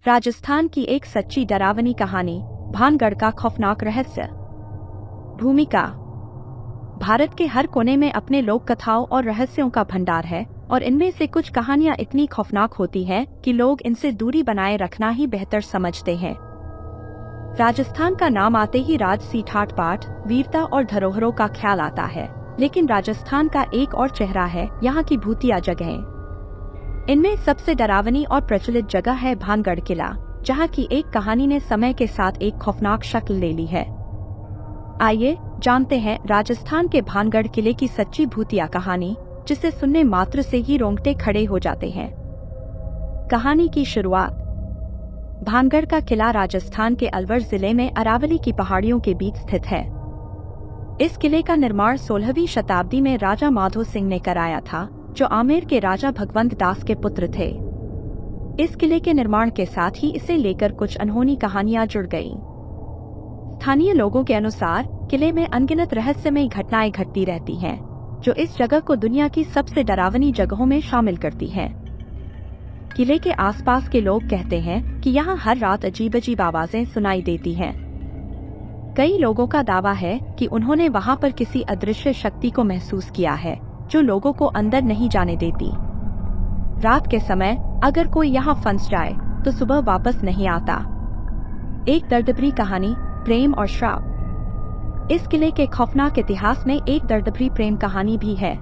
राजस्थान की एक सच्ची डरावनी कहानी, भानगढ़ का खौफनाक रहस्य। भूमिका। भारत के हर कोने में अपने लोक कथाओं और रहस्यों का भंडार है और इनमें से कुछ कहानियां इतनी खौफनाक होती हैं कि लोग इनसे दूरी बनाए रखना ही बेहतर समझते हैं। राजस्थान का नाम आते ही राजसी ठाट बाट, वीरता और धरोहरों का ख्याल आता है, लेकिन राजस्थान का एक और चेहरा है, यहाँ की भूतिया जगहें। इनमें सबसे डरावनी और प्रचलित जगह है भानगढ़ किला, जहाँ की एक कहानी ने समय के साथ एक खौफनाक शक्ल ले ली है। आइए जानते हैं राजस्थान के भानगढ़ किले की सच्ची भूतिया कहानी, जिसे सुनने मात्र से ही रोंगटे खड़े हो जाते हैं। कहानी की शुरुआत। भानगढ़ का किला राजस्थान के अलवर जिले में अरावली की पहाड़ियों के बीच स्थित है। इस किले का निर्माण 16वीं शताब्दी में राजा माधो सिंह ने कराया था, जो आमेर के राजा भगवंत दास के पुत्र थे। इस किले के निर्माण के साथ ही इसे लेकर कुछ अनहोनी कहानियां जुड़ गईं। स्थानीय लोगों के अनुसार किले में अनगिनत रहस्यमयी घटनाएं घटती रहती हैं, जो इस जगह को दुनिया की सबसे डरावनी जगहों में शामिल करती हैं। किले के आसपास के लोग कहते हैं कि यहाँ हर रात अजीब अजीब आवाजें सुनाई देती हैं। कई लोगों का दावा है कि उन्होंने वहाँ पर किसी अदृश्य शक्ति को महसूस किया है, जो लोगों को अंदर नहीं जाने देती। रात के समय अगर कोई यहाँ फंस जाए तो सुबह वापस नहीं आता। एक दर्दभरी कहानी, प्रेम और श्राप। इस किले के खौफनाक इतिहास में एक दर्दभरी प्रेम कहानी भी है।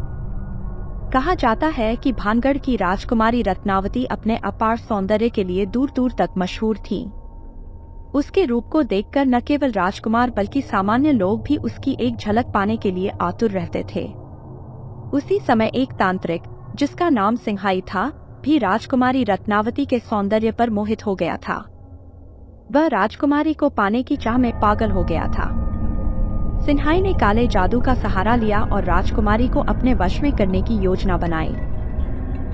कहा जाता है कि भानगढ़ की राजकुमारी रत्नावती अपने अपार सौंदर्य के लिए दूर दूर तक मशहूर थी। उसके रूप को देखकर न केवल राजकुमार बल्कि सामान्य लोग भी उसकी एक झलक पाने के लिए आतुर रहते थे। उसी समय एक तांत्रिक, जिसका नाम सिंहाई था, भी राजकुमारी रत्नावती के सौंदर्य पर मोहित हो गया था। वह राजकुमारी को पाने की चाह में पागल हो गया था। सिंहाई ने काले जादू का सहारा लिया और राजकुमारी को अपने वश में करने की योजना बनाई।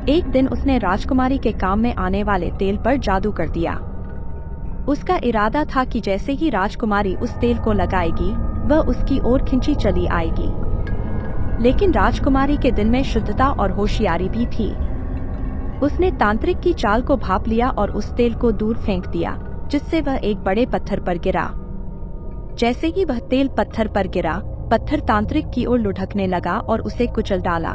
एक दिन उसने राजकुमारी के काम में आने वाले तेल पर जादू कर दिया। उसका इरादा था कि जैसे ही राजकुमारी उस तेल को लगाएगी, वह उसकी ओर खिंची चली आएगी। लेकिन राजकुमारी के दिल में शुद्धता और होशियारी भी थी। उसने तांत्रिक की चाल को भांप लिया और उस तेल को दूर फेंक दिया, जिससे वह एक बड़े पत्थर पर गिरा। जैसे ही वह तेल पत्थर पर गिरा, पत्थर तांत्रिक की ओर लुढ़कने लगा और उसे कुचल डाला।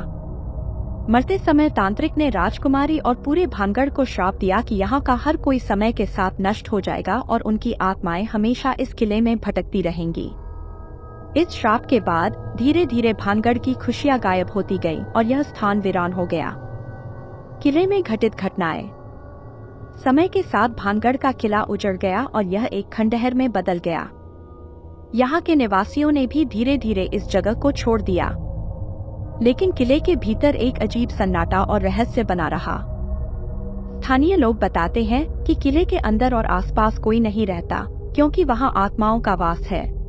मरते समय तांत्रिक ने राजकुमारी और पूरे भानगढ़ को श्राप दिया कि यहाँ का हर कोई समय के साथ नष्ट हो जाएगा और उनकी आत्माएं हमेशा इस किले में भटकती रहेंगी। इस श्राप के बाद धीरे धीरे भानगढ़ की खुशियां गायब होती गईं और यह स्थान वीरान हो गया। किले में घटित घटनाएं। समय के साथ भानगढ़ का किला उजड़ गया और यह एक खंडहर में बदल गया। यहाँ के निवासियों ने भी धीरे धीरे इस जगह को छोड़ दिया, लेकिन किले के भीतर एक अजीब सन्नाटा और रहस्य बना रहा। स्थानीय लोग बताते हैं कि किले के अंदर और आसपास कोई नहीं रहता, क्योंकि वहाँ आत्माओं का वास है।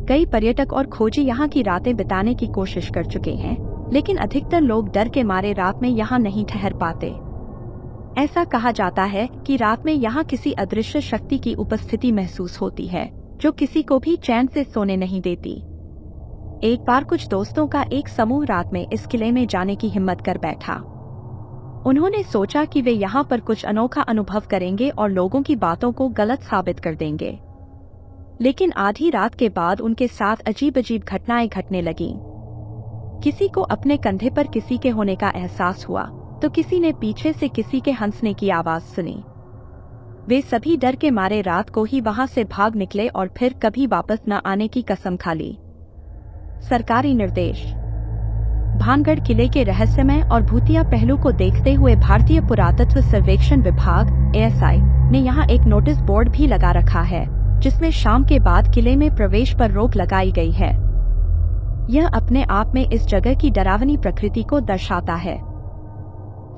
कई पर्यटक और खोजी यहाँ की रातें बिताने की कोशिश कर चुके हैं, लेकिन अधिकतर लोग डर के मारे रात में यहाँ नहीं ठहर पाते। ऐसा कहा जाता है कि रात में यहाँ किसी अदृश्य शक्ति की उपस्थिति महसूस होती है, जो किसी को भी चैन से सोने नहीं देती। एक बार कुछ दोस्तों का एक समूह रात में इस किले में जाने की हिम्मत कर बैठा। उन्होंने सोचा कि वे यहाँ पर कुछ अनोखा अनुभव करेंगे और लोगों की बातों को गलत साबित कर देंगे। लेकिन आधी रात के बाद उनके साथ अजीब अजीब घटनाएं घटने लगीं। किसी को अपने कंधे पर किसी के होने का एहसास हुआ, तो किसी ने पीछे से किसी के हंसने की आवाज सुनी। वे सभी डर के मारे रात को ही वहां से भाग निकले और फिर कभी वापस न आने की कसम खा ली। सरकारी निर्देश। भानगढ़ किले के रहस्यमय और भूतिया पहलू को देखते हुए भारतीय पुरातत्व सर्वेक्षण विभाग (ASI) ने यहाँ एक नोटिस बोर्ड भी लगा रखा है, जिसमें शाम के बाद किले में प्रवेश पर रोक लगाई गई है। यह अपने आप में इस जगह की डरावनी प्रकृति को दर्शाता है।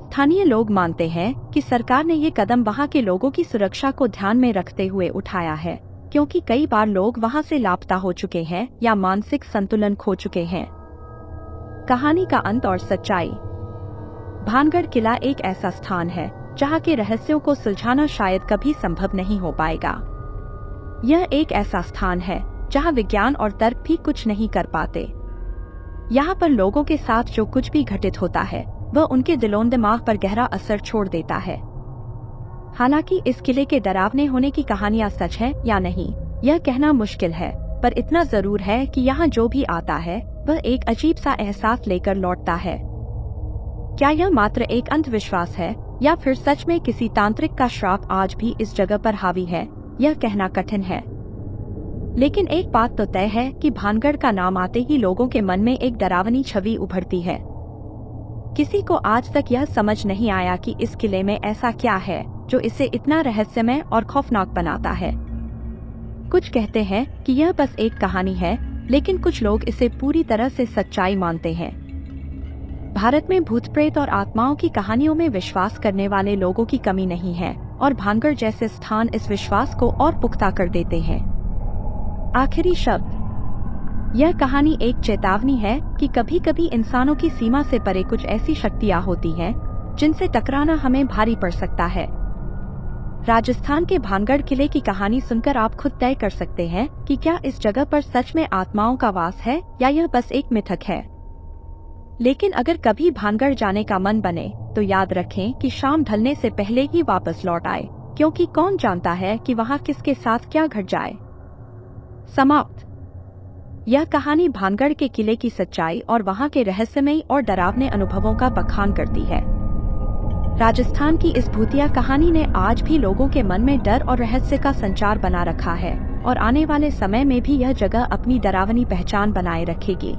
स्थानीय लोग मानते हैं कि सरकार ने ये कदम वहां के लोगों की सुरक्षा को ध्यान में रखते हुए उठाया है, क्योंकि कई बार लोग वहां से लापता हो चुके हैं या मानसिक संतुलन खो चुके हैं। कहानी का अंत और सच्चाई। भानगढ़ किला एक ऐसा स्थान है जहां के रहस्यों को सुलझाना शायद कभी संभव नहीं हो पाएगा। यह एक ऐसा स्थान है जहां विज्ञान और तर्क भी कुछ नहीं कर पाते। यहाँ पर लोगों के साथ जो कुछ भी घटित होता है, वह उनके दिलों दिमाग पर गहरा असर छोड़ देता है। हालांकि इस किले के डरावने होने की कहानियां सच है या नहीं, यह कहना मुश्किल है, पर इतना जरूर है कि यहाँ जो भी आता है वह एक अजीब सा एहसास लेकर लौटता है। क्या यह मात्र एक अंधविश्वास है या फिर सच में किसी तांत्रिक का श्राप आज भी इस जगह पर हावी है, यह कहना कठिन है। लेकिन एक बात तो तय है कि भानगढ़ का नाम आते ही लोगों के मन में एक डरावनी छवि उभरती है। किसी को आज तक यह समझ नहीं आया कि इस किले में ऐसा क्या है जो इसे इतना रहस्यमय और खौफनाक बनाता है। कुछ कहते हैं कि यह बस एक कहानी है, लेकिन कुछ लोग इसे पूरी तरह से सच्चाई मानते हैं। भारत में भूत प्रेत और आत्माओं की कहानियों में विश्वास करने वाले लोगों की कमी नहीं है, और भानगढ़ जैसे स्थान इस विश्वास को और पुख्ता कर देते हैं। आखिरी शब्द। यह कहानी एक चेतावनी है कि कभी कभी इंसानों की सीमा से परे कुछ ऐसी शक्तियां होती हैं जिनसे टकराना हमें भारी पड़ सकता है। राजस्थान के भानगढ़ किले की कहानी सुनकर आप खुद तय कर सकते हैं कि क्या इस जगह पर सच में आत्माओं का वास है या यह बस एक मिथक है। लेकिन अगर कभी भानगढ़ जाने का मन बने तो याद रखें कि शाम ढलने से पहले ही वापस लौट आए, क्योंकि कौन जानता है कि वहाँ किसके साथ क्या घट जाए। समाप्त। यह कहानी भानगढ़ के किले की सच्चाई और वहाँ के रहस्यमयी और डरावने अनुभवों का बखान करती है। राजस्थान की इस भूतिया कहानी ने आज भी लोगों के मन में डर और रहस्य का संचार बना रखा है, और आने वाले समय में भी यह जगह अपनी डरावनी पहचान बनाए रखेगी।